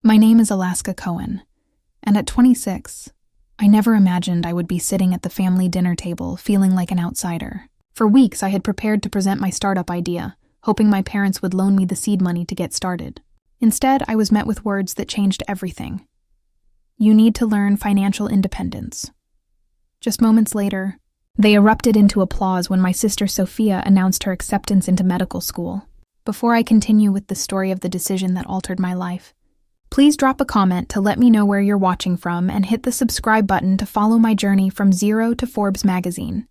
My name is Alaska Cohen, and at 26, I never imagined I would be sitting at the family dinner table feeling like an outsider. For weeks, I had prepared to present my startup idea, hoping my parents would loan me the seed money to get started. Instead, I was met with words that changed everything. You need to learn financial independence. Just moments later, they erupted into applause when my sister Sophia announced her acceptance into medical school. Before I continue with the story of the decision that altered my life, please drop a comment to let me know where you're watching from and hit the subscribe button to follow my journey from zero to Forbes magazine.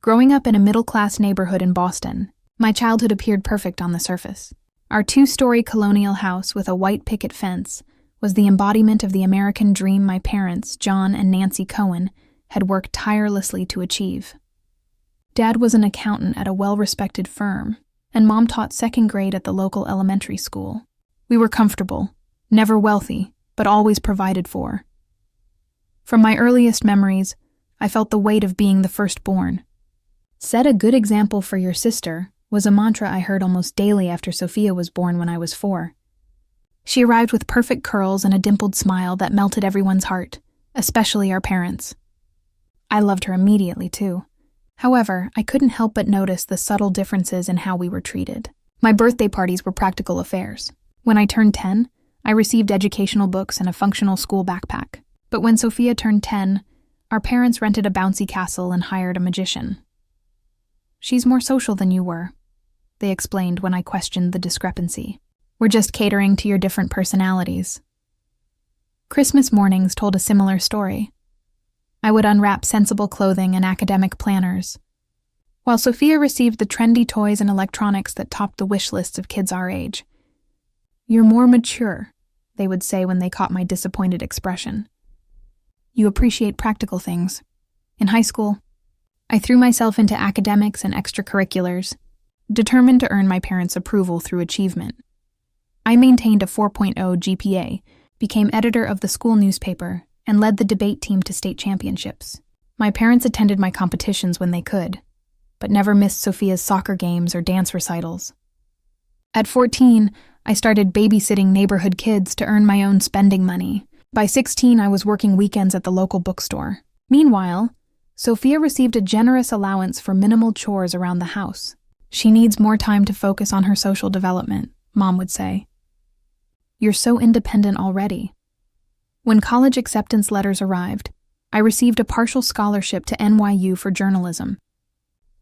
Growing up in a middle-class neighborhood in Boston, my childhood appeared perfect on the surface. Our 2-story colonial house with a white picket fence was the embodiment of the American dream my parents, John and Nancy Cohen, had worked tirelessly to achieve. Dad was an accountant at a well-respected firm, and Mom taught 2nd grade at the local elementary school. We were comfortable, never wealthy, but always provided for. From my earliest memories, I felt the weight of being the firstborn. Set a good example for your sister was a mantra I heard almost daily after Sophia was born when I was 4. She arrived with perfect curls and a dimpled smile that melted everyone's heart, especially our parents. I loved her immediately, too. However, I couldn't help but notice the subtle differences in how we were treated. My birthday parties were practical affairs. When I turned 10, I received educational books and a functional school backpack. But when Sophia turned 10, our parents rented a bouncy castle and hired a magician. She's more social than you were, they explained when I questioned the discrepancy. We're just catering to your different personalities. Christmas mornings told a similar story. I would unwrap sensible clothing and academic planners, while Sophia received the trendy toys and electronics that topped the wish lists of kids our age. You're more mature, they would say when they caught my disappointed expression. You appreciate practical things. In high school, I threw myself into academics and extracurriculars, determined to earn my parents' approval through achievement. I maintained a 4.0 GPA, became editor of the school newspaper, and led the debate team to state championships. My parents attended my competitions when they could, but never missed Sophia's soccer games or dance recitals. At 14, I started babysitting neighborhood kids to earn my own spending money. By 16, I was working weekends at the local bookstore. Meanwhile, Sophia received a generous allowance for minimal chores around the house. She needs more time to focus on her social development, Mom would say. You're so independent already. When college acceptance letters arrived, I received a partial scholarship to NYU for journalism.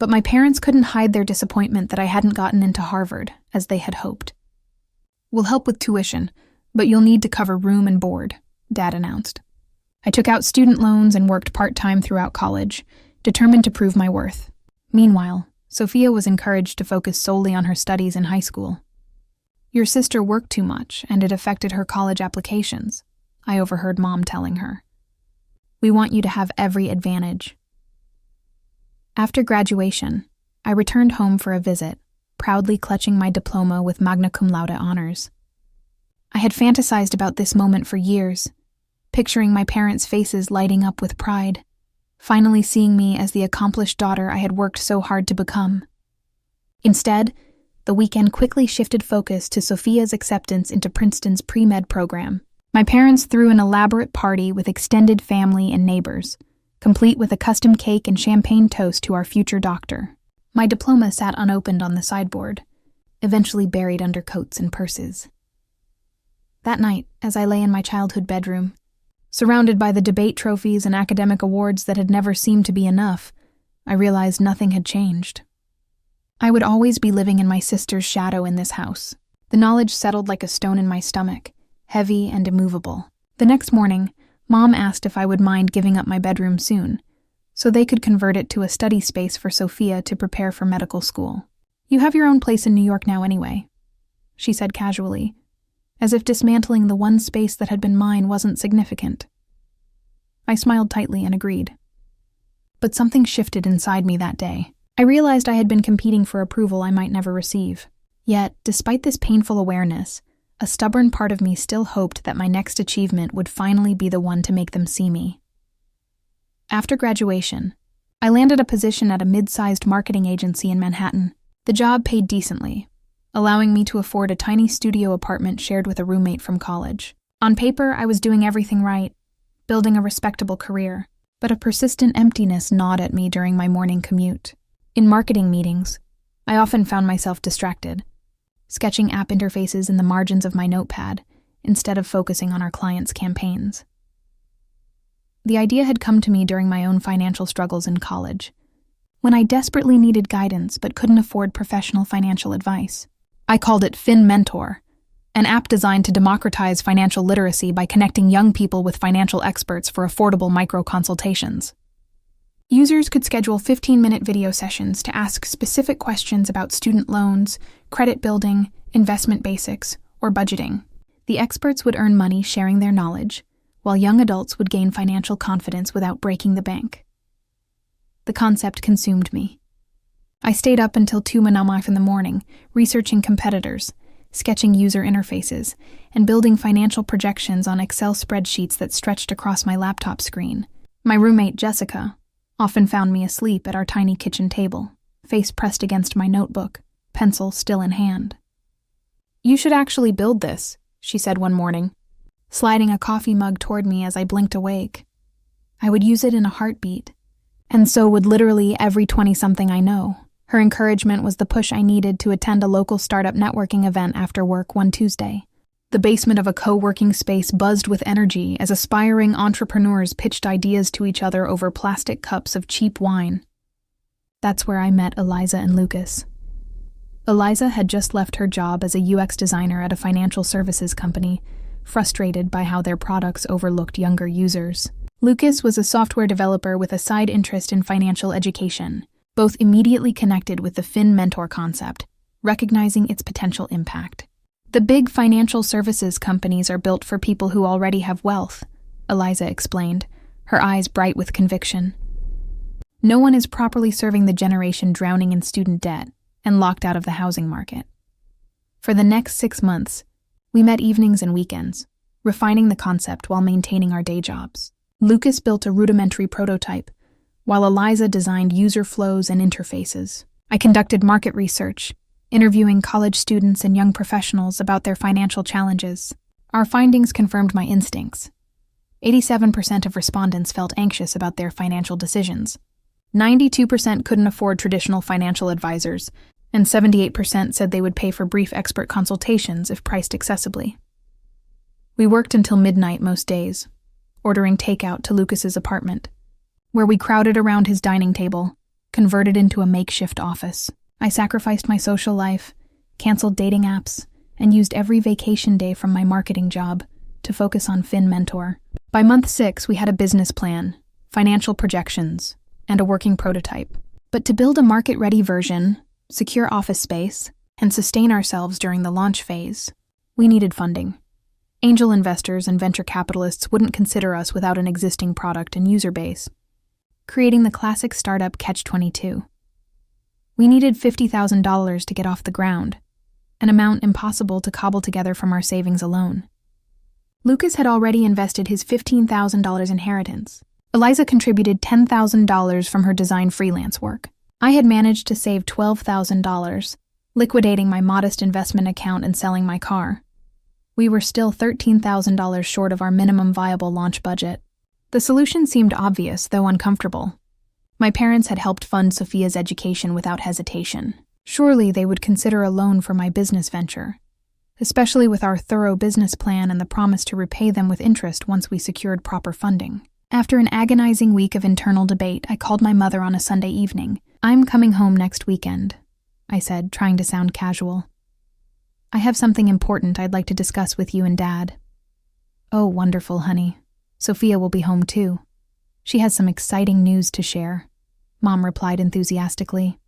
But my parents couldn't hide their disappointment that I hadn't gotten into Harvard, as they had hoped. We'll help with tuition, but you'll need to cover room and board, Dad announced. I took out student loans and worked part-time throughout college, determined to prove my worth. Meanwhile, Sophia was encouraged to focus solely on her studies in high school. Your sister worked too much, and it affected her college applications, I overheard Mom telling her. We want you to have every advantage. After graduation, I returned home for a visit, proudly clutching my diploma with magna cum laude honors. I had fantasized about this moment for years, picturing my parents' faces lighting up with pride, finally seeing me as the accomplished daughter I had worked so hard to become. Instead, the weekend quickly shifted focus to Sophia's acceptance into Princeton's pre-med program. My parents threw an elaborate party with extended family and neighbors, complete with a custom cake and champagne toast to our future doctor. My diploma sat unopened on the sideboard, eventually buried under coats and purses. That night, as I lay in my childhood bedroom, surrounded by the debate trophies and academic awards that had never seemed to be enough, I realized nothing had changed. I would always be living in my sister's shadow in this house. The knowledge settled like a stone in my stomach, heavy and immovable. The next morning, Mom asked if I would mind giving up my bedroom soon, so they could convert it to a study space for Sophia to prepare for medical school. You have your own place in New York now anyway, she said casually, as if dismantling the one space that had been mine wasn't significant. I smiled tightly and agreed. But something shifted inside me that day. I realized I had been competing for approval I might never receive. Yet, despite this painful awareness, a stubborn part of me still hoped that my next achievement would finally be the one to make them see me. After graduation, I landed a position at a mid-sized marketing agency in Manhattan. The job paid decently, allowing me to afford a tiny studio apartment shared with a roommate from college. On paper, I was doing everything right, building a respectable career, but a persistent emptiness gnawed at me during my morning commute. In marketing meetings, I often found myself distracted, sketching app interfaces in the margins of my notepad instead of focusing on our clients' campaigns. The idea had come to me during my own financial struggles in college, when I desperately needed guidance but couldn't afford professional financial advice. I called it FinMentor, an app designed to democratize financial literacy by connecting young people with financial experts for affordable micro-consultations. Users could schedule 15-minute video sessions to ask specific questions about student loans, credit building, investment basics, or budgeting. The experts would earn money sharing their knowledge, while young adults would gain financial confidence without breaking the bank. The concept consumed me. I stayed up until 2 a.m. in the morning, researching competitors, sketching user interfaces, and building financial projections on Excel spreadsheets that stretched across my laptop screen. My roommate, Jessica, often found me asleep at our tiny kitchen table, face pressed against my notebook, pencil still in hand. "You should actually build this," she said one morning, sliding a coffee mug toward me as I blinked awake. I would use it in a heartbeat, and so would literally every 20-something I know. Her encouragement was the push I needed to attend a local startup networking event after work one Tuesday. The basement of a co-working space buzzed with energy as aspiring entrepreneurs pitched ideas to each other over plastic cups of cheap wine. That's where I met Eliza and Lucas. Eliza had just left her job as a UX designer at a financial services company, frustrated by how their products overlooked younger users. Lucas was a software developer with a side interest in financial education. Both immediately connected with the FinMentor concept, recognizing its potential impact. "The big financial services companies are built for people who already have wealth," Eliza explained, her eyes bright with conviction. "No one is properly serving the generation drowning in student debt and locked out of the housing market." For the next 6 months, we met evenings and weekends, refining the concept while maintaining our day jobs. Lucas built a rudimentary prototype, while Eliza designed user flows and interfaces. I conducted market research, interviewing college students and young professionals about their financial challenges. Our findings confirmed my instincts. 87% of respondents felt anxious about their financial decisions. 92% couldn't afford traditional financial advisors, and 78% said they would pay for brief expert consultations if priced accessibly. We worked until midnight most days, ordering takeout to Lucas's apartment, where we crowded around his dining table, converted into a makeshift office. I sacrificed my social life, canceled dating apps, and used every vacation day from my marketing job to focus on FinMentor. By month 6, we had a business plan, financial projections, and a working prototype. But to build a market-ready version, secure office space, and sustain ourselves during the launch phase, we needed funding. Angel investors and venture capitalists wouldn't consider us without an existing product and user base, creating the classic startup catch-22. We needed $50,000 to get off the ground, an amount impossible to cobble together from our savings alone. Lucas had already invested his $15,000 inheritance. Eliza contributed $10,000 from her design freelance work. I had managed to save $12,000, liquidating my modest investment account and selling my car. We were still $13,000 short of our minimum viable launch budget. The solution seemed obvious, though uncomfortable. My parents had helped fund Sophia's education without hesitation. Surely they would consider a loan for my business venture, especially with our thorough business plan and the promise to repay them with interest once we secured proper funding. After an agonizing week of internal debate, I called my mother on a Sunday evening. "I'm coming home next weekend," I said, trying to sound casual. "I have something important I'd like to discuss with you and Dad." "Oh, wonderful, honey. Sophia will be home too. She has some exciting news to share," Mom replied enthusiastically.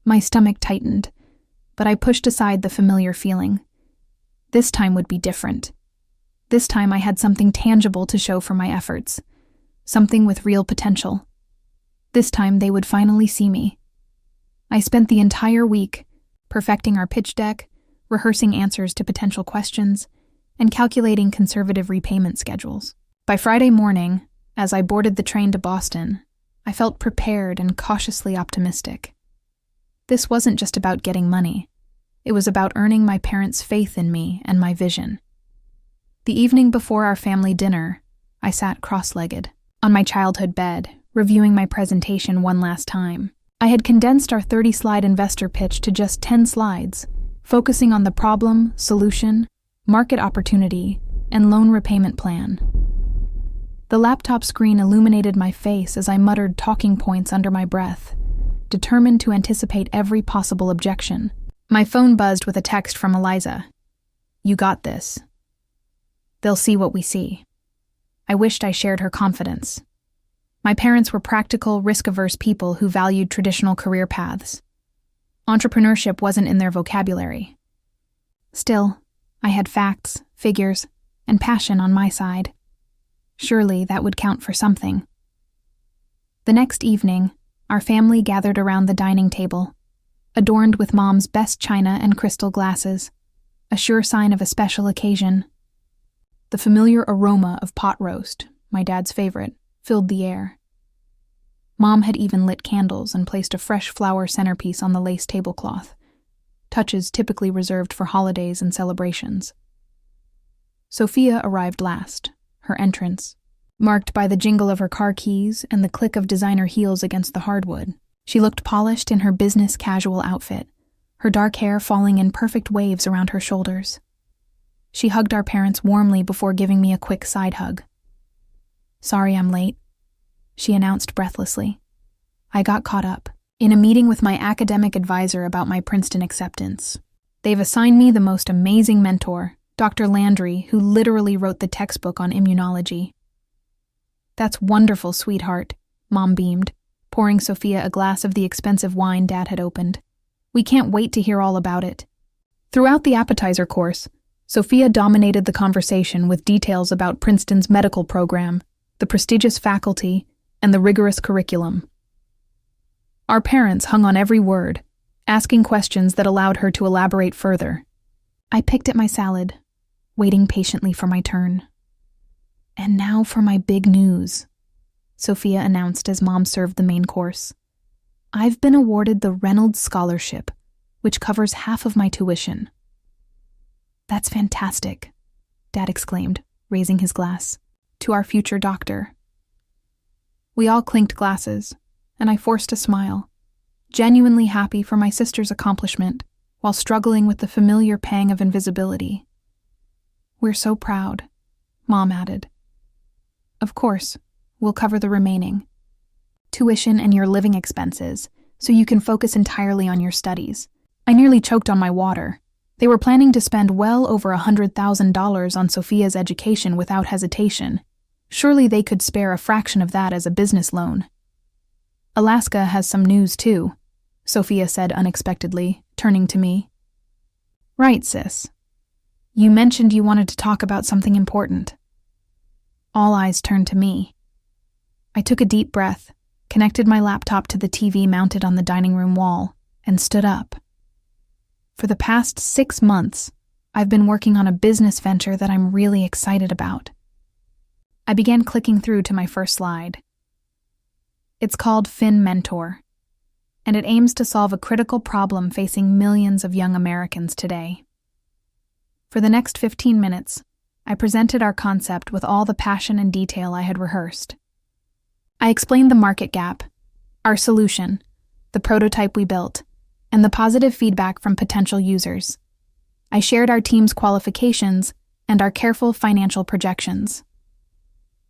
My stomach tightened, but I pushed aside the familiar feeling. This time would be different. This time I had something tangible to show for my efforts, something with real potential. This time they would finally see me. I spent the entire week perfecting our pitch deck, rehearsing answers to potential questions, and calculating conservative repayment schedules. By Friday morning, as I boarded the train to Boston, I felt prepared and cautiously optimistic. This wasn't just about getting money. It was about earning my parents' faith in me and my vision. The evening before our family dinner, I sat cross-legged on my childhood bed, reviewing my presentation one last time. I had condensed our 30-slide investor pitch to just 10 slides, focusing on the problem, solution, market opportunity, and loan repayment plan. The laptop screen illuminated my face as I muttered talking points under my breath, determined to anticipate every possible objection. My phone buzzed with a text from Eliza. "You got this. They'll see what we see." I wished I shared her confidence. My parents were practical, risk-averse people who valued traditional career paths. Entrepreneurship wasn't in their vocabulary. Still, I had facts, figures, and passion on my side. Surely that would count for something. The next evening, our family gathered around the dining table, adorned with Mom's best china and crystal glasses, a sure sign of a special occasion. The familiar aroma of pot roast, my dad's favorite, filled the air. Mom had even lit candles and placed a fresh flower centerpiece on the lace tablecloth, touches typically reserved for holidays and celebrations. Sophia arrived last, her entrance marked by the jingle of her car keys and the click of designer heels against the hardwood. She looked polished in her business casual outfit, her dark hair falling in perfect waves around her shoulders. She hugged our parents warmly before giving me a quick side hug. "Sorry I'm late," she announced breathlessly. "I got caught up in a meeting with my academic advisor about my Princeton acceptance. They've assigned me the most amazing mentor, Dr. Landry, who literally wrote the textbook on immunology." "That's wonderful, sweetheart," Mom beamed, pouring Sophia a glass of the expensive wine Dad had opened. "We can't wait to hear all about it." Throughout the appetizer course, Sophia dominated the conversation with details about Princeton's medical program, the prestigious faculty, and the rigorous curriculum. Our parents hung on every word, asking questions that allowed her to elaborate further. I picked at my salad, waiting patiently for my turn. "And now for my big news," Sophia announced as Mom served the main course. "I've been awarded the Reynolds Scholarship, which covers half of my tuition." "That's fantastic," Dad exclaimed, raising his glass. "To our future doctor." We all clinked glasses, and I forced a smile, genuinely happy for my sister's accomplishment while struggling with the familiar pang of invisibility. "We're so proud," Mom added. "Of course, we'll cover the remaining tuition and your living expenses, so you can focus entirely on your studies." I nearly choked on my water. They were planning to spend well over $100,000 on Sophia's education without hesitation. Surely they could spare a fraction of that as a business loan. "Alaska has some news, too," Sophia said unexpectedly, turning to me. "Right, sis. You mentioned you wanted to talk about something important." All eyes turned to me. I took a deep breath, connected my laptop to the TV mounted on the dining room wall, and stood up. For the past 6 months, I've been working on a business venture that I'm really excited about. I began clicking through to my first slide. It's called Fin Mentor, and it aims to solve a critical problem facing millions of young Americans today. For the next 15 minutes, I presented our concept with all the passion and detail I had rehearsed. I explained the market gap, our solution, the prototype we built, and the positive feedback from potential users. I shared our team's qualifications and our careful financial projections.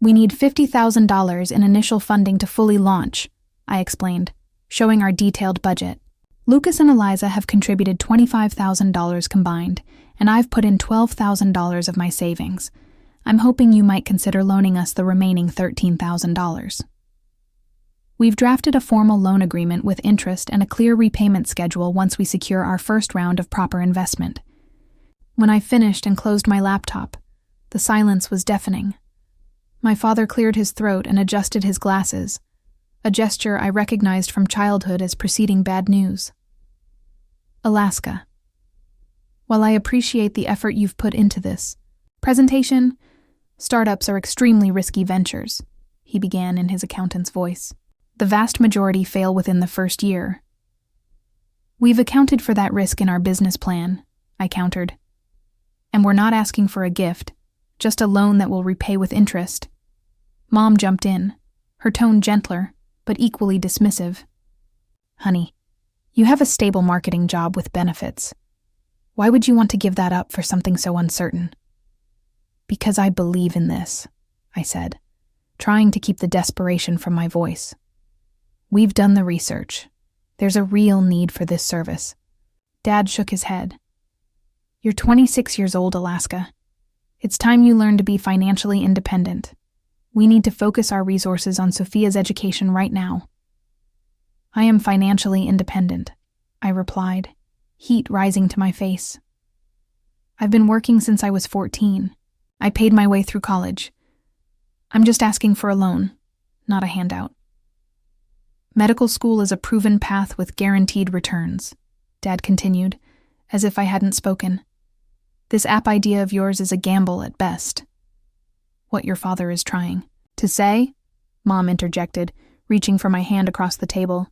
"We need $50,000 in initial funding to fully launch," I explained, showing our detailed budget. "Lucas and Eliza have contributed $25,000 combined, and I've put in $12,000 of my savings. I'm hoping you might consider loaning us the remaining $13,000. We've drafted a formal loan agreement with interest and a clear repayment schedule once we secure our first round of proper investment." When I finished and closed my laptop, the silence was deafening. My father cleared his throat and adjusted his glasses, a gesture I recognized from childhood as preceding bad news. "Alaska, while I appreciate the effort you've put into this presentation, startups are extremely risky ventures," he began in his accountant's voice. "The vast majority fail within the first year. We've accounted for that risk in our business plan, I countered. And we're not asking for a gift, just a loan that will repay with interest. Mom jumped in, her tone gentler, but equally dismissive. Honey, you have a stable marketing job with benefits. Why would you want to give that up for something so uncertain? Because I believe in this, I said, trying to keep the desperation from my voice. We've done the research. There's a real need for this service. Dad shook his head. You're 26 years old, Alaska. It's time you learn to be financially independent. We need to focus our resources on Sophia's education right now. I am financially independent, I replied, heat rising to my face. I've been working since I was 14. I paid my way through college. I'm just asking for a loan, not a handout. Medical school is a proven path with guaranteed returns, Dad continued, as if I hadn't spoken. This app idea of yours is a gamble at best. What your father is trying to say, Mom interjected, reaching for my hand across the table,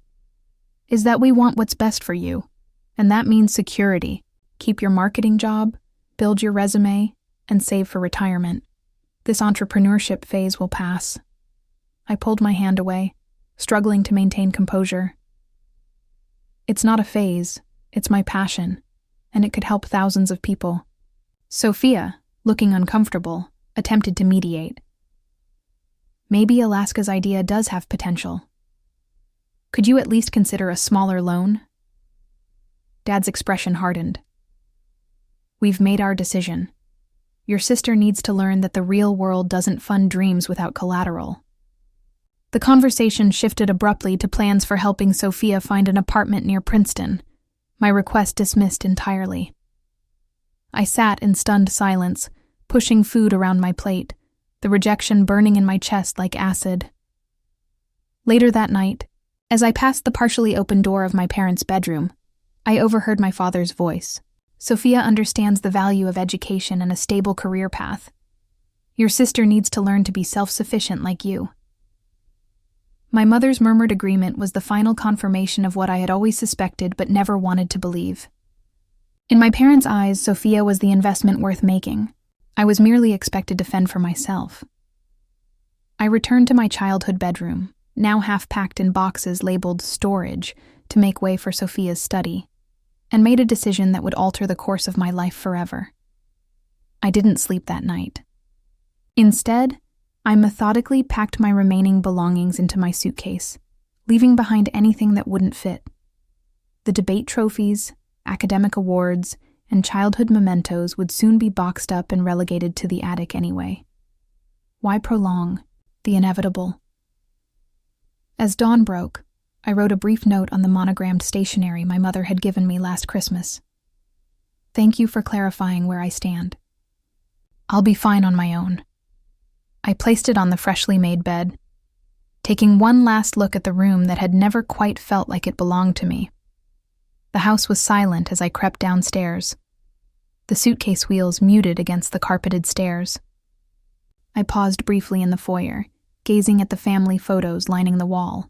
is that we want what's best for you, and that means security. Keep your marketing job, build your resume, and save for retirement. This entrepreneurship phase will pass. I pulled my hand away, struggling to maintain composure. It's not a phase, it's my passion, and it could help thousands of people. Sophia, looking uncomfortable, attempted to mediate. Maybe Alaska's idea does have potential. Could you at least consider a smaller loan? Dad's expression hardened. We've made our decision. Your sister needs to learn that the real world doesn't fund dreams without collateral. The conversation shifted abruptly to plans for helping Sophia find an apartment near Princeton, my request dismissed entirely. I sat in stunned silence, pushing food around my plate, the rejection burning in my chest like acid. Later that night, as I passed the partially open door of my parents' bedroom, I overheard my father's voice. Sophia understands the value of education and a stable career path. Your sister needs to learn to be self-sufficient like you. My mother's murmured agreement was the final confirmation of what I had always suspected but never wanted to believe. In my parents' eyes, Sophia was the investment worth making. I was merely expected to fend for myself. I returned to my childhood bedroom, now half-packed in boxes labeled storage, to make way for Sophia's study, and made a decision that would alter the course of my life forever. I didn't sleep that night. Instead, I methodically packed my remaining belongings into my suitcase, leaving behind anything that wouldn't fit. The debate trophies, academic awards, and childhood mementos would soon be boxed up and relegated to the attic anyway. Why prolong the inevitable? As dawn broke, I wrote a brief note on the monogrammed stationery my mother had given me last Christmas. Thank you for clarifying where I stand. I'll be fine on my own. I placed it on the freshly made bed, taking one last look at the room that had never quite felt like it belonged to me. The house was silent as I crept downstairs, the suitcase wheels muted against the carpeted stairs. I paused briefly in the foyer, gazing at the family photos lining the wall.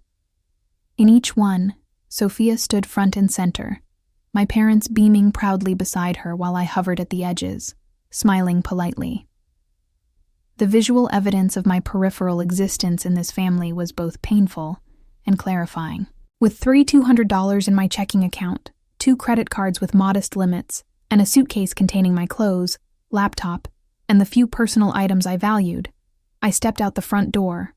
In each one, Sophia stood front and center, my parents beaming proudly beside her while I hovered at the edges, smiling politely. The visual evidence of my peripheral existence in this family was both painful and clarifying. With $3,200 in my checking account, 2 credit cards with modest limits, and a suitcase containing my clothes, laptop, and the few personal items I valued, I stepped out the front door.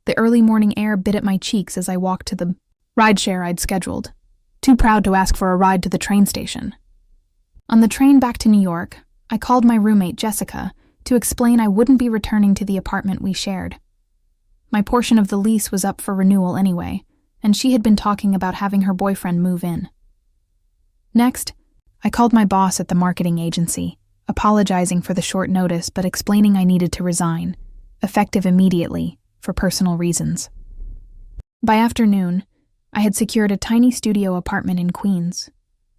The early morning air bit at my cheeks as I walked to the rideshare I'd scheduled, too proud to ask for a ride to the train station. On the train back to New York, I called my roommate, Jessica, to explain I wouldn't be returning to the apartment we shared. My portion of the lease was up for renewal anyway, and she had been talking about having her boyfriend move in. Next, I called my boss at the marketing agency, apologizing for the short notice but explaining I needed to resign, effective immediately, for personal reasons. By afternoon, I had secured a tiny studio apartment in Queens,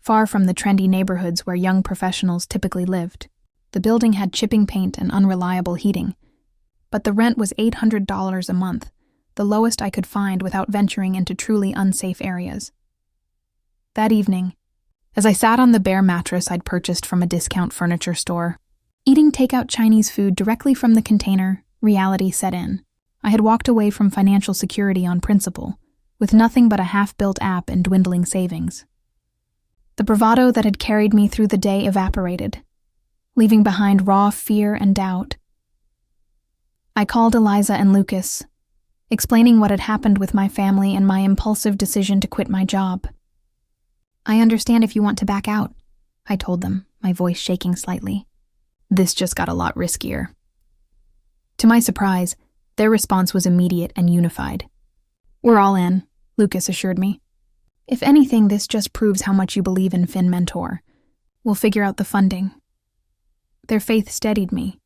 far from the trendy neighborhoods where young professionals typically lived. The building had chipping paint and unreliable heating, but the rent was $800 a month, the lowest I could find without venturing into truly unsafe areas. That evening, as I sat on the bare mattress I'd purchased from a discount furniture store, eating takeout Chinese food directly from the container, reality set in. I had walked away from financial security on principle, with nothing but a half-built app and dwindling savings. The bravado that had carried me through the day evaporated, leaving behind raw fear and doubt. I called Eliza and Lucas, explaining what had happened with my family and my impulsive decision to quit my job. "I understand if you want to back out," I told them, my voice shaking slightly. This just got a lot riskier. To my surprise, their response was immediate and unified. "We're all in," Lucas assured me. "If anything, this just proves how much you believe in FinMentor. We'll figure out the funding." Their faith steadied me,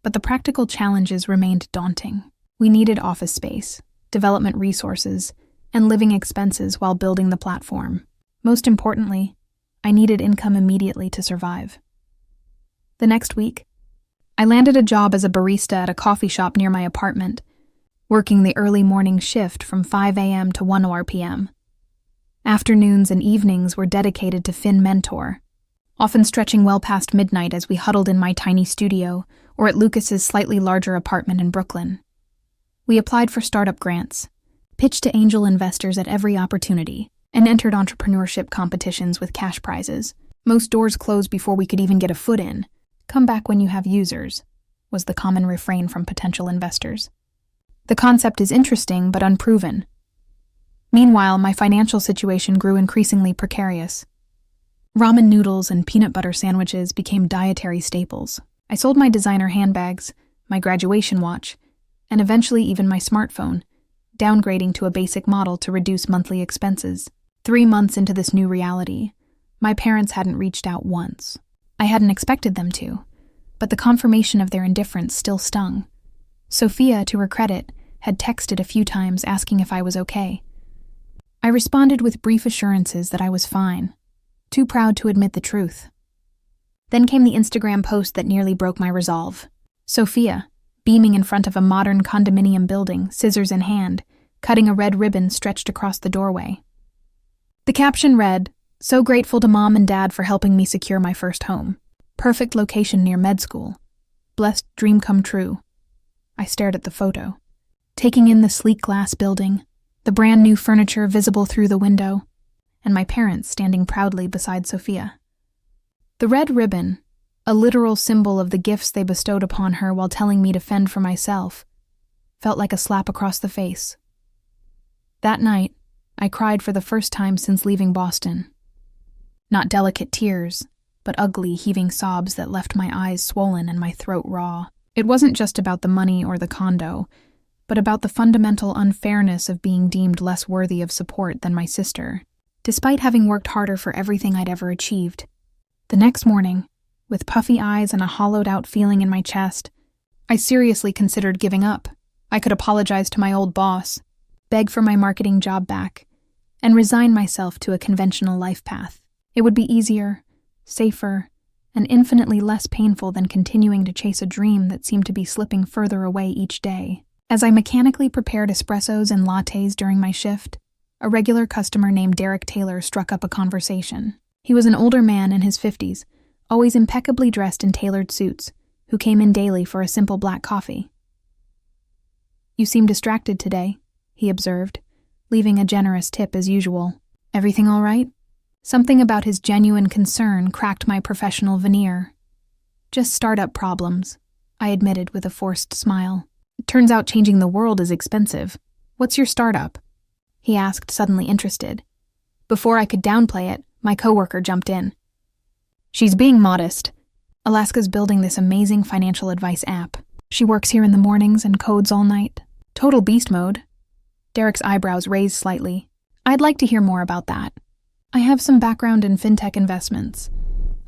but the practical challenges remained daunting. We needed office space, development resources, and living expenses while building the platform. Most importantly, I needed income immediately to survive. The next week, I landed a job as a barista at a coffee shop near my apartment, working the early morning shift from 5 a.m. to 1 p.m. Afternoons and evenings were dedicated to FinMentor, often stretching well past midnight as we huddled in my tiny studio or at Lucas's slightly larger apartment in Brooklyn. We applied for startup grants, pitched to angel investors at every opportunity, and entered entrepreneurship competitions with cash prizes. Most doors closed before we could even get a foot in. "Come back when you have users," was the common refrain from potential investors. The concept is interesting but unproven. Meanwhile, my financial situation grew increasingly precarious. Ramen noodles and peanut butter sandwiches became dietary staples. I sold my designer handbags, my graduation watch, and eventually even my smartphone, downgrading to a basic model to reduce monthly expenses. 3 months into this new reality, my parents hadn't reached out once. I hadn't expected them to, but the confirmation of their indifference still stung. Sophia, to her credit, had texted a few times asking if I was okay. I responded with brief assurances that I was fine, too proud to admit the truth. Then came the Instagram post that nearly broke my resolve. Sophia, beaming in front of a modern condominium building, scissors in hand, cutting a red ribbon stretched across the doorway. The caption read, "So grateful to Mom and Dad for helping me secure my first home. Perfect location near med school. Blessed dream come true." I stared at the photo, taking in the sleek glass building, the brand new furniture visible through the window, and my parents standing proudly beside Sophia. The red ribbon, a literal symbol of the gifts they bestowed upon her while telling me to fend for myself, felt like a slap across the face. That night, I cried for the first time since leaving Boston. Not delicate tears, but ugly, heaving sobs that left my eyes swollen and my throat raw. It wasn't just about the money or the condo, but about the fundamental unfairness of being deemed less worthy of support than my sister, despite having worked harder for everything I'd ever achieved. The next morning, with puffy eyes and a hollowed-out feeling in my chest, I seriously considered giving up. I could apologize to my old boss, beg for my marketing job back, and resign myself to a conventional life path. It would be easier, safer, and infinitely less painful than continuing to chase a dream that seemed to be slipping further away each day. As I mechanically prepared espressos and lattes during my shift, a regular customer named Derek Taylor struck up a conversation. He was an older man in his 50s, always impeccably dressed in tailored suits, who came in daily for a simple black coffee. "You seem distracted today," he observed, leaving a generous tip as usual. "Everything all right?" Something about his genuine concern cracked my professional veneer. "Just startup problems," I admitted with a forced smile. "It turns out changing the world is expensive. What's your startup?" he asked, suddenly interested. Before I could downplay it, my coworker jumped in. "She's being modest. Alaska's building this amazing financial advice app. She works here in the mornings and codes all night. Total beast mode." Derek's eyebrows raised slightly. "I'd like to hear more about that." "I have some background in fintech investments."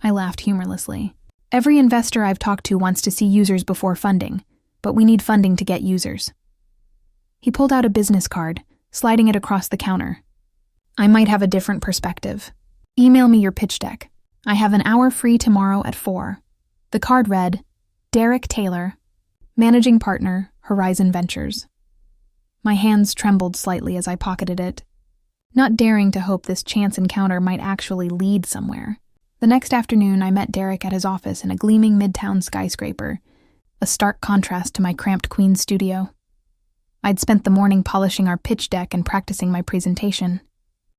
I laughed humorlessly. "Every investor I've talked to wants to see users before funding, but we need funding to get users." He pulled out a business card, sliding it across the counter. "I might have a different perspective. Email me your pitch deck. I have an hour free tomorrow at 4. The card read, Derek Taylor, Managing Partner, Horizon Ventures. My hands trembled slightly as I pocketed it. not daring to hope this chance encounter might actually lead somewhere. The next afternoon, I met Derek at his office in a gleaming midtown skyscraper, a stark contrast to my cramped Queens studio. I'd spent the morning polishing our pitch deck and practicing my presentation,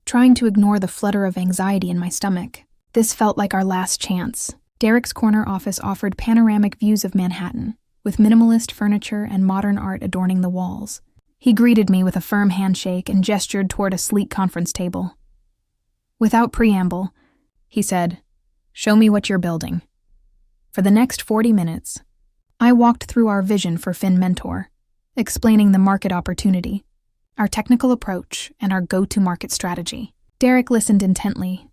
trying to ignore the flutter of anxiety in my stomach. This felt like our last chance. Derek's corner office offered panoramic views of Manhattan, with minimalist furniture and modern art adorning the walls. He greeted me with a firm handshake and gestured toward a sleek conference table. Without preamble, he said, "Show me what you're building." For the next 40 minutes, I walked through our vision for FinMentor, explaining the market opportunity, our technical approach, and our go-to-market strategy. Derek listened intently,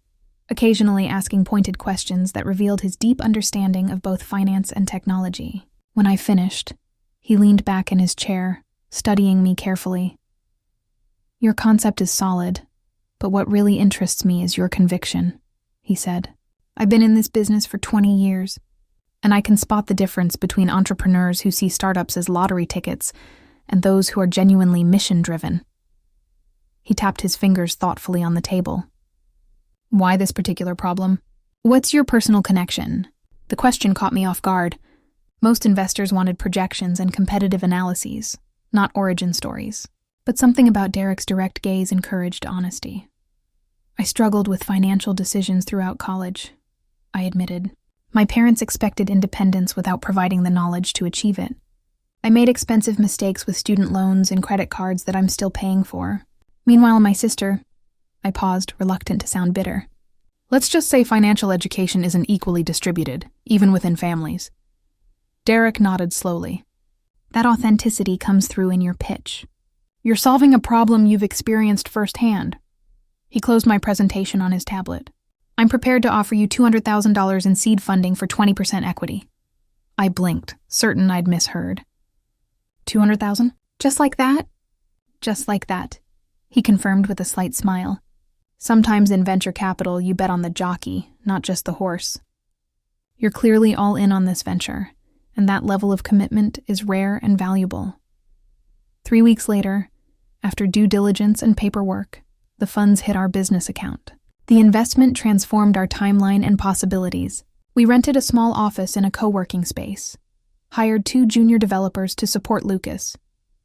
occasionally asking pointed questions that revealed his deep understanding of both finance and technology. When I finished, he leaned back in his chair, studying me carefully. "Your concept is solid, but what really interests me is your conviction," he said. "I've been in this business for 20 years, and I can spot the difference between entrepreneurs who see startups as lottery tickets and those who are genuinely mission-driven." He tapped his fingers thoughtfully on the table. "Why this particular problem? What's your personal connection?" The question caught me off guard. Most investors wanted projections and competitive analyses, not origin stories. But something about Derek's direct gaze encouraged honesty. "I struggled with financial decisions throughout college," I admitted. "My parents expected independence without providing the knowledge to achieve it. I made expensive mistakes with student loans and credit cards that I'm still paying for. Meanwhile, my sister..." I paused, reluctant to sound bitter. "Let's just say financial education isn't equally distributed, even within families." Derek nodded slowly. "That authenticity comes through in your pitch. You're solving a problem you've experienced firsthand." He closed my presentation on his tablet. "I'm prepared to offer you $200,000 in seed funding for 20% equity." I blinked, certain I'd misheard. "200,000? Just like that?" "Just like that," he confirmed with a slight smile. "Sometimes in venture capital, you bet on the jockey, not just the horse. You're clearly all in on this venture, and that level of commitment is rare and valuable." 3 weeks later, after due diligence and paperwork, the funds hit our business account. The investment transformed our timeline and possibilities. We rented a small office in a co-working space, hired 2 junior developers to support Lucas,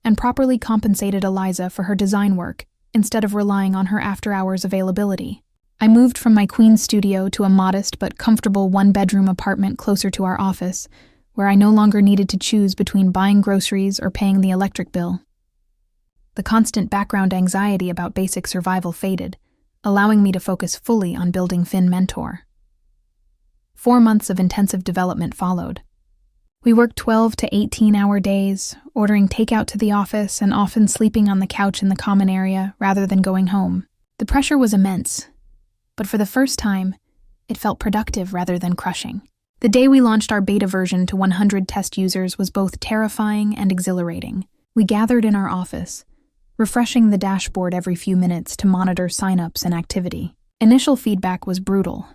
and properly compensated Eliza for her design work instead of relying on her after-hours availability. I moved from my Queens studio to a modest but comfortable 1-bedroom apartment closer to our office, where I no longer needed to choose between buying groceries or paying the electric bill. The constant background anxiety about basic survival faded, allowing me to focus fully on building FinMentor. 4 months of intensive development followed. We worked 12 to 18-hour days, ordering takeout to the office and often sleeping on the couch in the common area rather than going home. The pressure was immense, but for the first time, it felt productive rather than crushing. The day we launched our beta version to 100 test users was both terrifying and exhilarating. We gathered in our office, refreshing the dashboard every few minutes to monitor signups and activity. Initial feedback was brutal.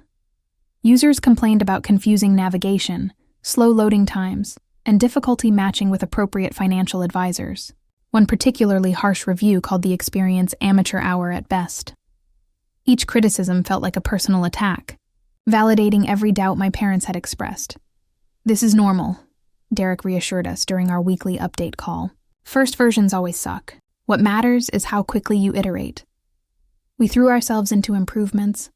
Users complained about confusing navigation, slow loading times, and difficulty matching with appropriate financial advisors. One particularly harsh review called the experience amateur hour at best. Each criticism felt like a personal attack, validating every doubt my parents had expressed. "This is normal," Derek reassured us during our weekly update call. "First versions always suck. What matters is how quickly you iterate." We threw ourselves into improvements,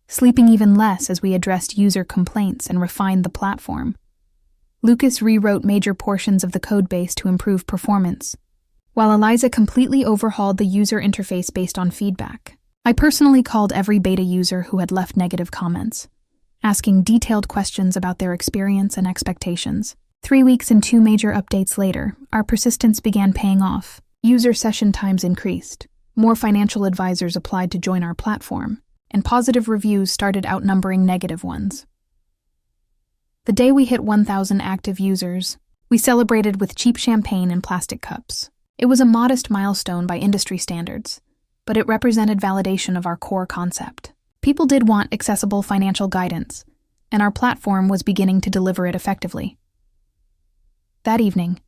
sleeping even less as we addressed user complaints and refined the platform. Lucas rewrote major portions of the codebase to improve performance, while Eliza completely overhauled the user interface based on feedback. I personally called every beta user who had left negative comments, asking detailed questions about their experience and expectations. 3 weeks and 2 major updates later, our persistence began paying off. User session times increased, more financial advisors applied to join our platform, and positive reviews started outnumbering negative ones. The day we hit 1,000 active users, we celebrated with cheap champagne in plastic cups. It was a modest milestone by industry standards, but it represented validation of our core concept. People did want accessible financial guidance, and our platform was beginning to deliver it effectively. That evening,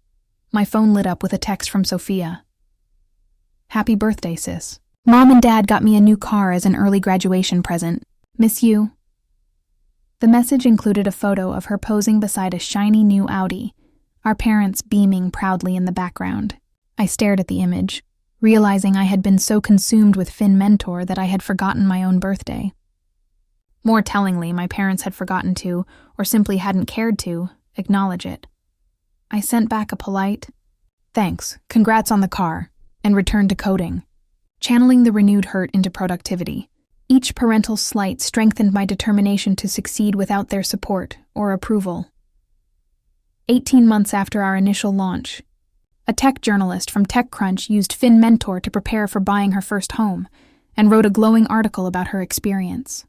my phone lit up with a text from Sophia. "Happy birthday, sis. Mom and Dad got me a new car as an early graduation present. Miss you. The message included a photo of her posing beside a shiny new Audi, our parents beaming proudly in the background. I stared at the image, realizing I had been so consumed with Fin Mentor that I had forgotten my own birthday. More tellingly, my parents had forgotten to, or simply hadn't cared to, acknowledge it. I sent back a polite, "Thanks, congrats on the car," and returned to coding, channeling the renewed hurt into productivity. Each parental slight strengthened my determination to succeed without their support or approval. 18 months after our initial launch, a tech journalist from TechCrunch used Fin Mentor to prepare for buying her first home and wrote a glowing article about her experience.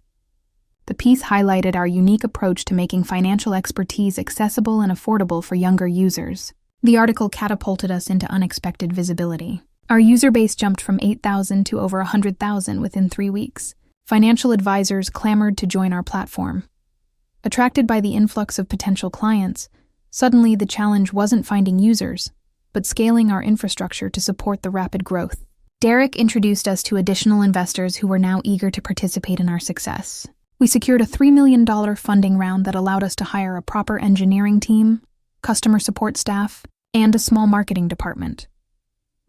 The piece highlighted our unique approach to making financial expertise accessible and affordable for younger users. The article catapulted us into unexpected visibility. Our user base jumped from 8,000 to over 100,000 within 3 weeks. Financial advisors clamored to join our platform. Attracted by the influx of potential clients, suddenly the challenge wasn't finding users, but scaling our infrastructure to support the rapid growth. Derek introduced us to additional investors who were now eager to participate in our success. We secured a $3 million funding round that allowed us to hire a proper engineering team, customer support staff, and a small marketing department.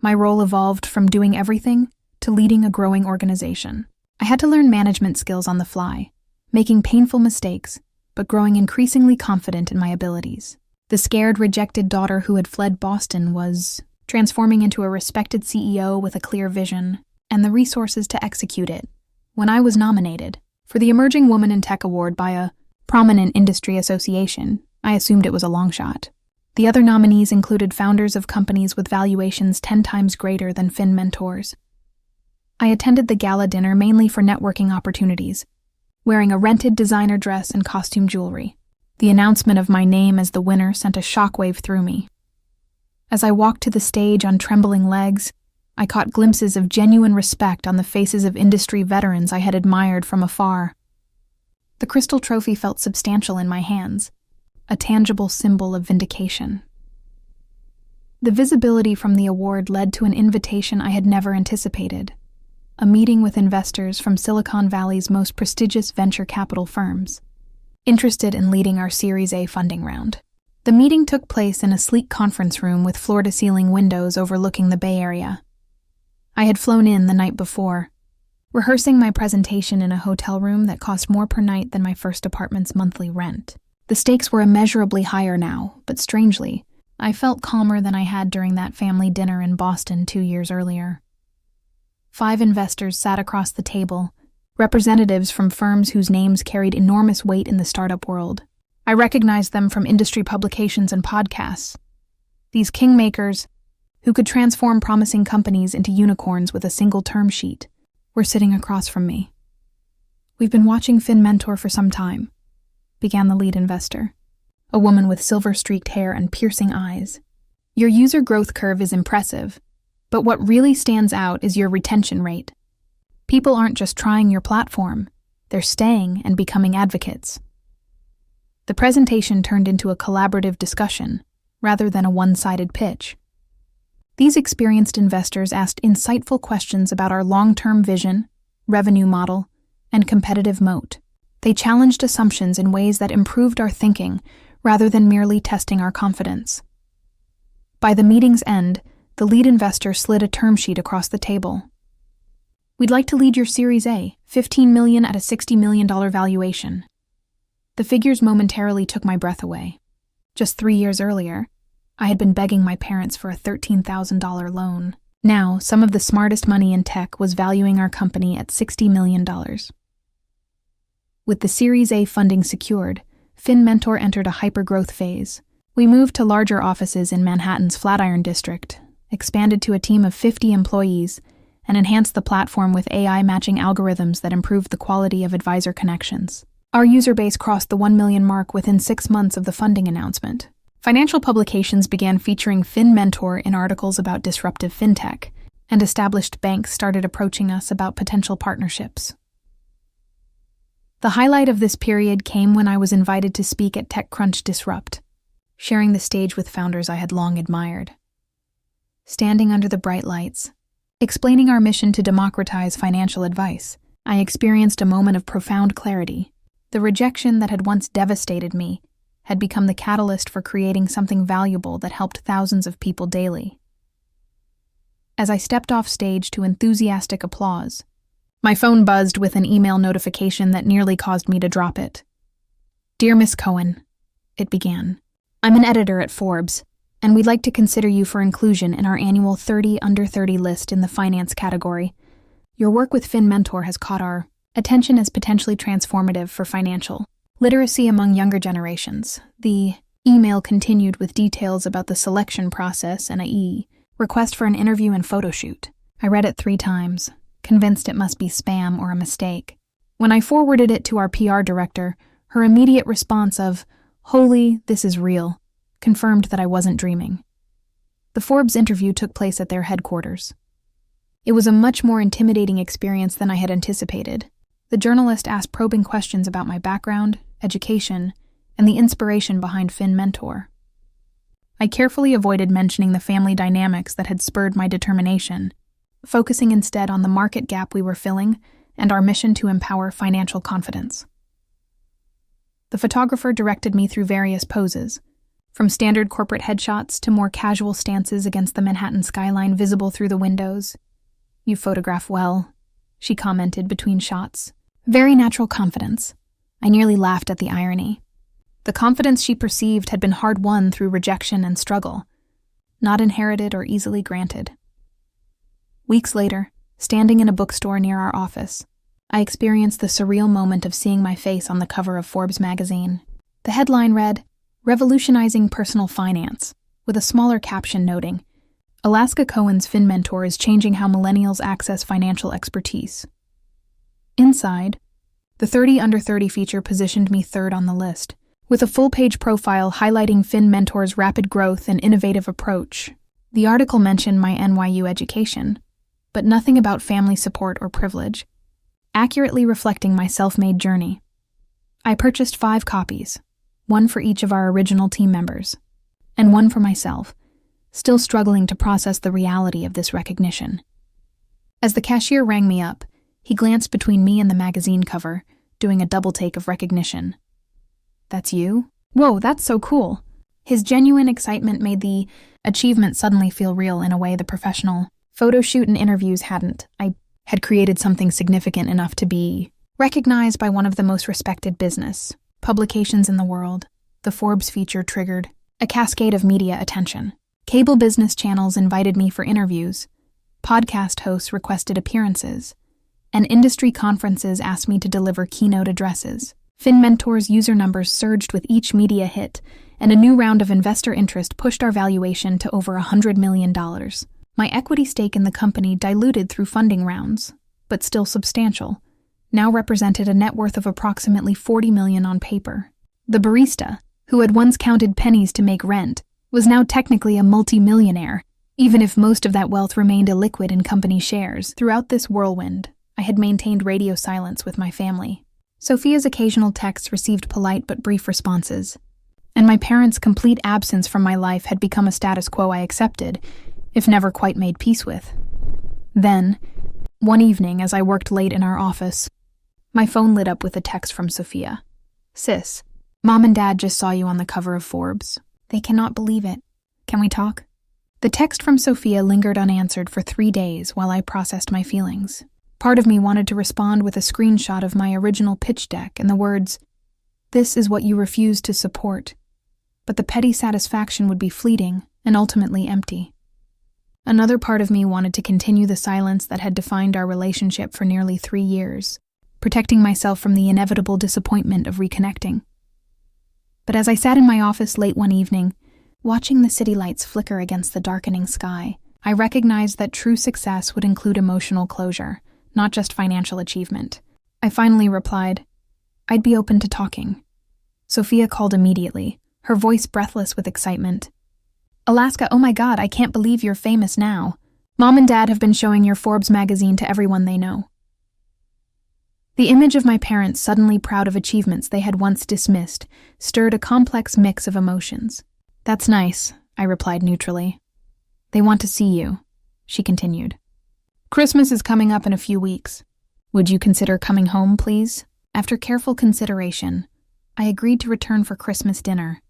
My role evolved from doing everything to leading a growing organization. I had to learn management skills on the fly, making painful mistakes, but growing increasingly confident in my abilities. The scared, rejected daughter who had fled Boston was transforming into a respected CEO with a clear vision and the resources to execute it when I was nominated for the Emerging Woman in Tech Award by a prominent industry association. I assumed it was a long shot. The other nominees included founders of companies with valuations 10 times greater than Fin Mentor's. I attended the gala dinner mainly for networking opportunities, wearing a rented designer dress and costume jewelry. The announcement of my name as the winner sent a shockwave through me. As I walked to the stage on trembling legs, I caught glimpses of genuine respect on the faces of industry veterans I had admired from afar. The crystal trophy felt substantial in my hands, a tangible symbol of vindication. The visibility from the award led to an invitation I had never anticipated, a meeting with investors from Silicon Valley's most prestigious venture capital firms, interested in leading our Series A funding round. The meeting took place in a sleek conference room with floor-to-ceiling windows overlooking the Bay Area. I had flown in the night before, rehearsing my presentation in a hotel room that cost more per night than my first apartment's monthly rent. The stakes were immeasurably higher now, but strangely, I felt calmer than I had during that family dinner in Boston 2 years earlier. 5 investors sat across the table, representatives from firms whose names carried enormous weight in the startup world. I recognized them from industry publications and podcasts. These kingmakers, who could transform promising companies into unicorns with a single term sheet, were sitting across from me. "We've been watching Fin Mentor for some time," began the lead investor, a woman with silver-streaked hair and piercing eyes. "Your user growth curve is impressive, but what really stands out is your retention rate. People aren't just trying your platform, they're staying and becoming advocates." The presentation turned into a collaborative discussion, rather than a one-sided pitch. These experienced investors asked insightful questions about our long-term vision, revenue model, and competitive moat. They challenged assumptions in ways that improved our thinking, rather than merely testing our confidence. By the meeting's end, the lead investor slid a term sheet across the table. "We'd like to lead your Series A, $15 million at a $60 million valuation." The figures momentarily took my breath away. Just 3 years earlier, I had been begging my parents for a $13,000 loan. Now, some of the smartest money in tech was valuing our company at $60 million. With the Series A funding secured, Fin Mentor entered a hyper-growth phase. We moved to larger offices in Manhattan's Flatiron District, expanded to a team of 50 employees, and enhanced the platform with AI matching algorithms that improved the quality of advisor connections. Our user base crossed the 1 million mark within 6 months of the funding announcement. Financial publications began featuring Fin Mentor in articles about disruptive fintech, and established banks started approaching us about potential partnerships. The highlight of this period came when I was invited to speak at TechCrunch Disrupt, sharing the stage with founders I had long admired. Standing under the bright lights, Explaining our mission to democratize financial advice, I experienced a moment of profound clarity. The rejection that had once devastated me had become the catalyst for creating something valuable that helped thousands of people daily. As I stepped off stage to enthusiastic applause, my phone buzzed with an email notification that nearly caused me to drop it. "Dear Miss Cohen," it began, "I'm an editor at Forbes, and we'd like to consider you for inclusion in our annual 30 Under 30 list in the finance category. Your work with FinMentor has caught our attention as potentially transformative for financial literacy among younger generations." The email continued with details about the selection process and a request for an interview and photo shoot. I read it 3 times, convinced it must be spam or a mistake. When I forwarded it to our PR director, her immediate response of, "Holy, this is real," confirmed that I wasn't dreaming. The Forbes interview took place at their headquarters. It was a much more intimidating experience than I had anticipated. The journalist asked probing questions about my background, education, and the inspiration behind FinMentor. I carefully avoided mentioning the family dynamics that had spurred my determination, focusing instead on the market gap we were filling and our mission to empower financial confidence. The photographer directed me through various poses, from standard corporate headshots to more casual stances against the Manhattan skyline visible through the windows. "You photograph well," she commented between shots. Very natural confidence. I nearly laughed at the irony. The confidence she perceived had been hard-won through rejection and struggle, not inherited or easily granted. Weeks later, standing in a bookstore near our office, I experienced the surreal moment of seeing my face on the cover of Forbes magazine. The headline read, "Revolutionizing Personal Finance," with a smaller caption noting, "Alaska Cohen's FinMentor is changing how millennials access financial expertise." Inside, the 30 Under 30 feature positioned me third on the list, with a full-page profile highlighting FinMentor's rapid growth and innovative approach. The article mentioned my NYU education, but nothing about family support or privilege, accurately reflecting my self-made journey. I purchased 5 copies, one for each of our original team members, and one for myself, still struggling to process the reality of this recognition. As the cashier rang me up, he glanced between me and the magazine cover, doing a double take of recognition. "That's you? Whoa, that's so cool." His genuine excitement made the achievement suddenly feel real in a way the professional photo shoot and interviews hadn't. I had created something significant enough to be recognized by one of the most respected business publications in the world. The Forbes feature triggered a cascade of media attention. Cable business channels invited me for interviews, podcast hosts requested appearances, and industry conferences asked me to deliver keynote addresses. FinMentor's user numbers surged with each media hit, and a new round of investor interest pushed our valuation to over $100 million. My equity stake in the company, diluted through funding rounds, but still substantial, now represented a net worth of approximately $40 million on paper. The barista, who had once counted pennies to make rent, was now technically a multi-millionaire, even if most of that wealth remained illiquid in company shares. Throughout this whirlwind, I had maintained radio silence with my family. Sophia's occasional texts received polite but brief responses, and my parents' complete absence from my life had become a status quo I accepted, if never quite made peace with. Then, one evening as I worked late in our office, my phone lit up with a text from Sophia. "Sis, Mom and Dad just saw you on the cover of Forbes. They cannot believe it. Can we talk?" The text from Sophia lingered unanswered for 3 days while I processed my feelings. Part of me wanted to respond with a screenshot of my original pitch deck and the words, "This is what you refused to support." But the petty satisfaction would be fleeting and ultimately empty. Another part of me wanted to continue the silence that had defined our relationship for nearly 3 years, protecting myself from the inevitable disappointment of reconnecting. But as I sat in my office late one evening, watching the city lights flicker against the darkening sky, I recognized that true success would include emotional closure, not just financial achievement. I finally replied, "I'd be open to talking." Sophia called immediately, her voice breathless with excitement. "Alaska, oh my God, I can't believe you're famous now. Mom and Dad have been showing your Forbes magazine to everyone they know." The image of my parents suddenly proud of achievements they had once dismissed stirred a complex mix of emotions. "That's nice," I replied neutrally. "They want to see you," she continued. Christmas is coming up in a few weeks. Would you consider coming home, please? After careful consideration, I agreed to return for Christmas dinner,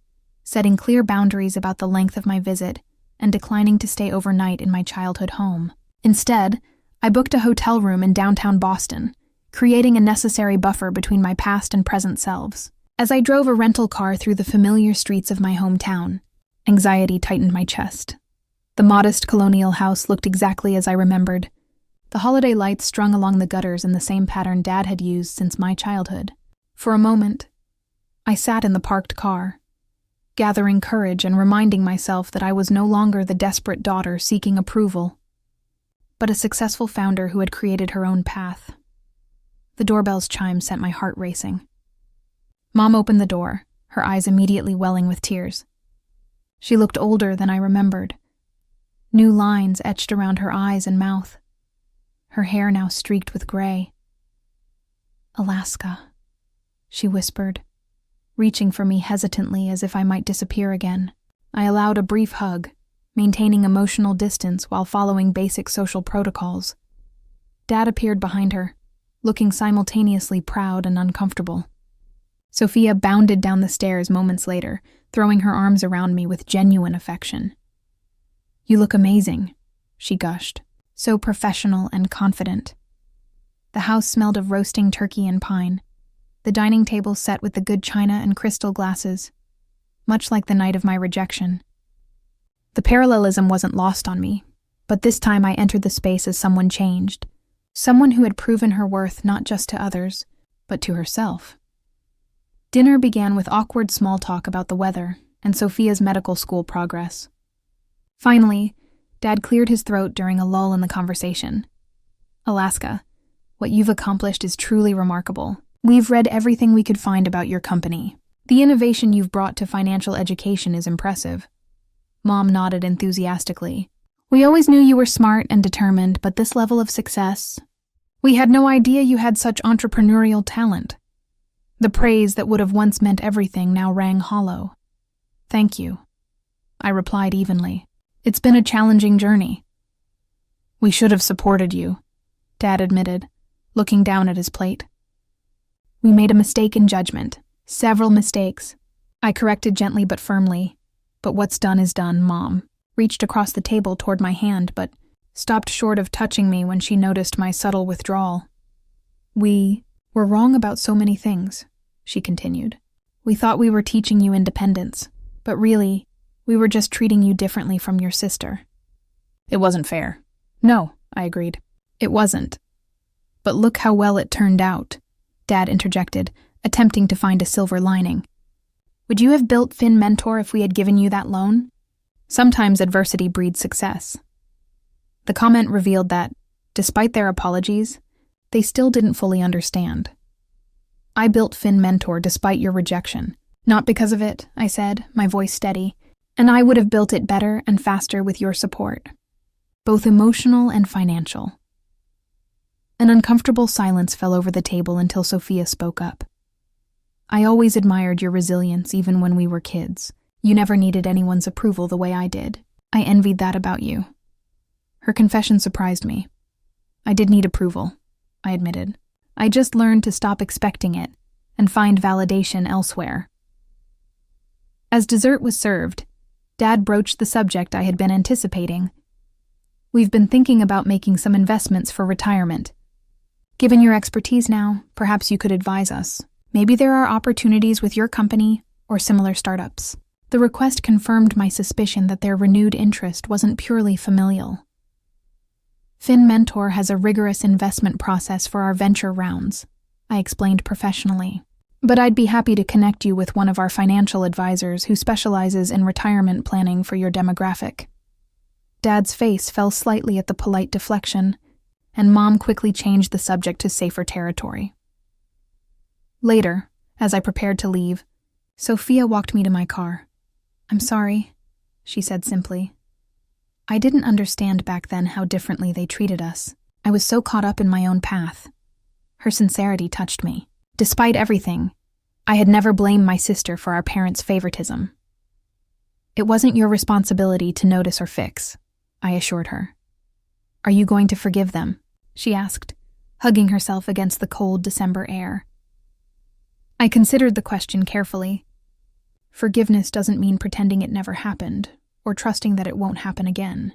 setting clear boundaries about the length of my visit and declining to stay overnight in my childhood home. Instead, I booked a hotel room in downtown Boston, creating a necessary buffer between my past and present selves. As I drove a rental car through the familiar streets of my hometown, anxiety tightened my chest. The modest colonial house looked exactly as I remembered, the holiday lights strung along the gutters in the same pattern Dad had used since my childhood. For a moment, I sat in the parked car, gathering courage and reminding myself that I was no longer the desperate daughter seeking approval, but a successful founder who had created her own path. The doorbell's chime sent my heart racing. Mom opened the door, her eyes immediately welling with tears. She looked older than I remembered. New lines etched around her eyes and mouth, her hair now streaked with gray. "Alaska," she whispered, reaching for me hesitantly as if I might disappear again. I allowed a brief hug, maintaining emotional distance while following basic social protocols. Dad appeared behind her, looking simultaneously proud and uncomfortable. Sophia bounded down the stairs moments later, throwing her arms around me with genuine affection. "You look amazing," she gushed, so professional and confident. The house smelled of roasting turkey and pine, the dining table set with the good china and crystal glasses, much like the night of my rejection. The parallelism wasn't lost on me, but this time I entered the space as someone changed, someone who had proven her worth not just to others, but to herself. Dinner began with awkward small talk about the weather and Sophia's medical school progress. Finally, Dad cleared his throat during a lull in the conversation. "Alaska, what you've accomplished is truly remarkable. We've read everything we could find about your company. The innovation you've brought to financial education is impressive." Mom nodded enthusiastically. "We always knew you were smart and determined, but this level of success, we had no idea you had such entrepreneurial talent." The praise that would have once meant everything now rang hollow. "Thank you," I replied evenly. "It's been a challenging journey." "We should have supported you," Dad admitted, looking down at his plate. "We made a mistake in judgment. Several mistakes," I corrected gently but firmly. "But what's done is done," Mom reached across the table toward my hand, but stopped short of touching me when she noticed my subtle withdrawal. "We were wrong about so many things," she continued. "We thought we were teaching you independence, but really, we were just treating you differently from your sister." "It wasn't fair." "No," I agreed. "It wasn't. But look how well it turned out," Dad interjected, attempting to find a silver lining. "Would you have built Fin Mentor if we had given you that loan? Sometimes adversity breeds success." The comment revealed that, despite their apologies, they still didn't fully understand. "I built Fin Mentor despite your rejection. Not because of it," I said, my voice steady, "and I would have built it better and faster with your support, both emotional and financial." An uncomfortable silence fell over the table until Sophia spoke up. "I always admired your resilience even when we were kids. You never needed anyone's approval the way I did. I envied that about you." Her confession surprised me. "I did need approval," I admitted. "I just learned to stop expecting it and find validation elsewhere." As dessert was served, Dad broached the subject I had been anticipating. "We've been thinking about making some investments for retirement. Given your expertise now, perhaps you could advise us. Maybe there are opportunities with your company or similar startups." The request confirmed my suspicion that their renewed interest wasn't purely familial. "Fin Mentor has a rigorous investment process for our venture rounds," I explained professionally. "But I'd be happy to connect you with one of our financial advisors who specializes in retirement planning for your demographic." Dad's face fell slightly at the polite deflection, and Mom quickly changed the subject to safer territory. Later, as I prepared to leave, Sophia walked me to my car. "I'm sorry," she said simply. I didn't understand back then how differently they treated us. I was so caught up in my own path. Her sincerity touched me. Despite everything, I had never blamed my sister for our parents' favoritism. "It wasn't your responsibility to notice or fix," I assured her. Are you going to forgive them? She asked, hugging herself against the cold December air. I considered the question carefully. Forgiveness doesn't mean pretending it never happened, or trusting that it won't happen again.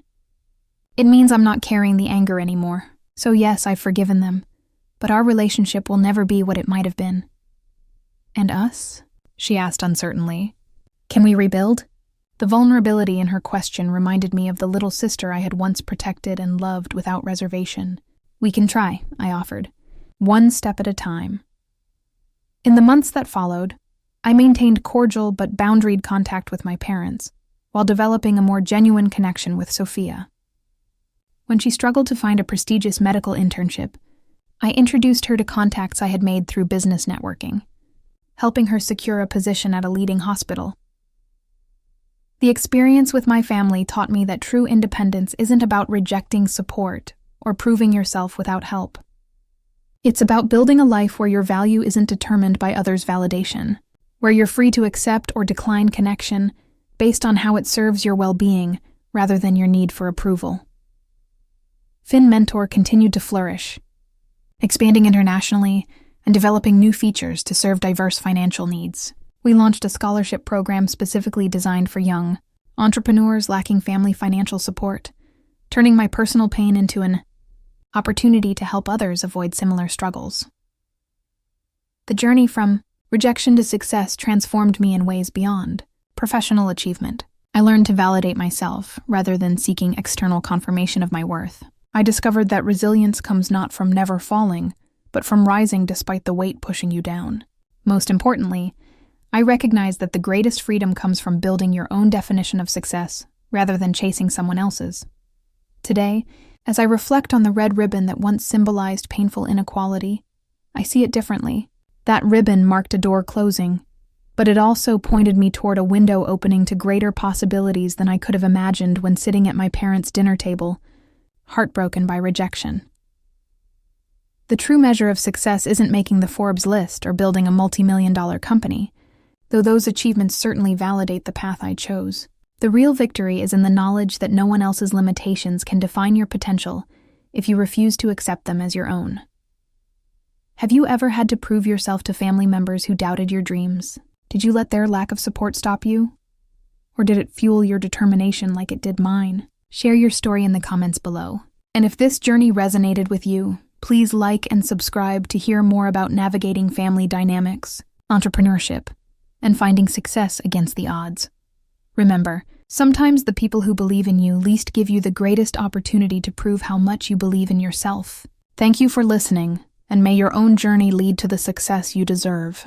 It means I'm not carrying the anger anymore. So yes, I've forgiven them, but our relationship will never be what it might have been. And us? She asked uncertainly. Can we rebuild? The vulnerability in her question reminded me of the little sister I had once protected and loved without reservation. We can try, I offered, one step at a time. In the months that followed, I maintained cordial but boundaried contact with my parents, while developing a more genuine connection with Sophia. When she struggled to find a prestigious medical internship, I introduced her to contacts I had made through business networking, helping her secure a position at a leading hospital. The experience with my family taught me that true independence isn't about rejecting support or proving yourself without help. It's about building a life where your value isn't determined by others' validation, where you're free to accept or decline connection based on how it serves your well-being rather than your need for approval. FinMentor continued to flourish, expanding internationally and developing new features to serve diverse financial needs. We launched a scholarship program specifically designed for young entrepreneurs lacking family financial support, turning my personal pain into an opportunity to help others avoid similar struggles. The journey from rejection to success transformed me in ways beyond professional achievement. I learned to validate myself rather than seeking external confirmation of my worth. I discovered that resilience comes not from never falling, but from rising despite the weight pushing you down. Most importantly, I recognized that the greatest freedom comes from building your own definition of success rather than chasing someone else's. Today, as I reflect on the red ribbon that once symbolized painful inequality, I see it differently. That ribbon marked a door closing, but it also pointed me toward a window opening to greater possibilities than I could have imagined when sitting at my parents' dinner table, heartbroken by rejection. The true measure of success isn't making the Forbes list or building a multi-million-dollar company, though those achievements certainly validate the path I chose. The real victory is in the knowledge that no one else's limitations can define your potential if you refuse to accept them as your own. Have you ever had to prove yourself to family members who doubted your dreams? Did you let their lack of support stop you? Or did it fuel your determination like it did mine? Share your story in the comments below. And if this journey resonated with you, please like and subscribe to hear more about navigating family dynamics, entrepreneurship, and finding success against the odds. Remember, sometimes the people who believe in you least give you the greatest opportunity to prove how much you believe in yourself. Thank you for listening, and may your own journey lead to the success you deserve.